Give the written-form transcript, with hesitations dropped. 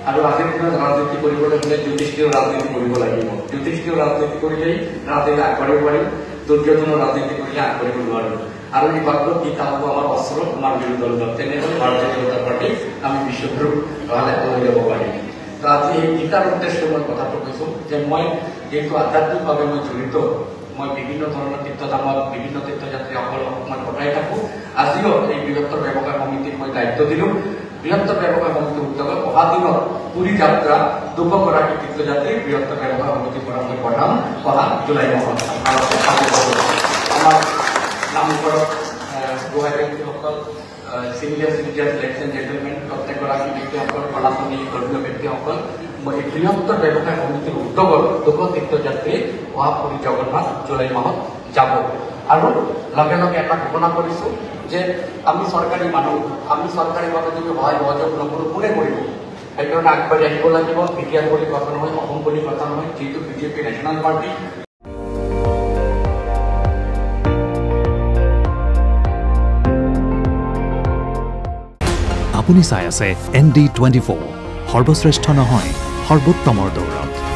আৰু আজিৰ দিনত ৰাজনীতি কৰিবলৈ হ'লে জ্যোতিষীয় ৰাজনীতি কৰিব লাগিব। জ্যোতিষীয় ৰাজনীতি কৰিলেই ৰাজনীতি আগবাঢ়িব পাৰিম, দুৰ্যোধনৰ ৰাজনীতি কৰিলে আগবাঢ়িব নোৱাৰিম। আৰু এই মাত্ৰ গীতা হ'ব আমাৰ অস্ত্ৰ, আমাৰ বিৰোধী দল তেনেদৰে ভাৰতীয় জনতা পাৰ্টি আমি বিশ্বগুৰু ভালে লৈ যাব পাৰিম। তো আজি এই গীতাৰ উদ্দেশ্যে মই কথাটো কৈছোঁ যে মই যিহেতু আধ্যাত্মিকভাৱে মই জড়িত, মই বিভিন্ন ধৰণৰ তীৰ্থধামত বিভিন্ন তীৰ্থযাত্ৰীসকলক মই পঠাই থাকোঁ। আজিও এই বৃহত্তৰ ব্যৱসায় সমিতিক মই দায়িত্ব দিলোঁ। বৃহত্তৰ ব্যৱসায় সমিতিৰ উদ্যোগত অহা দিনত পুৰী যাত্ৰা 200 গৰাকী তীৰ্থযাত্ৰী বৃহত্তৰ ব্যৱসায় সমিতিৰ পৰা মই পঠাম অহা জুলাই মাহত। আমাৰ নামঘৰত গোহাই ব্যক্তিসকল, senior citizen, ladies and gentlemen, প্ৰত্যেকগৰাকী ব্যক্তিসকল, কলাকৰ্মী, ধৰ্মীয় ব্যক্তিসকল, মই এই বৃহত্তৰ ব্যৱসায় সমিতিৰ উদ্যোগত 200 তীৰ্থযাত্ৰী অহা পুৰী জগন্নাথ জুলাই মাহত যাব। আৰু লগে লগে এটা ঘোষণা কৰিছোঁ যে আমি চৰকাৰী মানুহ, আমি চৰকাৰীভাৱে যদি সহায় সহযোগ নকৰোঁ কোনে কৰিব? সেইকাৰণে আগবাঢ়ি আহিব লাগিব। বিজ্ঞান বুলি কথা নহয়, অসম বুলি কথা নহয়, যিহেতু বিজেপি নেশ্যনেল পাৰ্টি। আপুনি চাই আছে ND24, সৰ্বশ্ৰেষ্ঠ নহয় সৰ্বোত্তমৰ দৌৰত।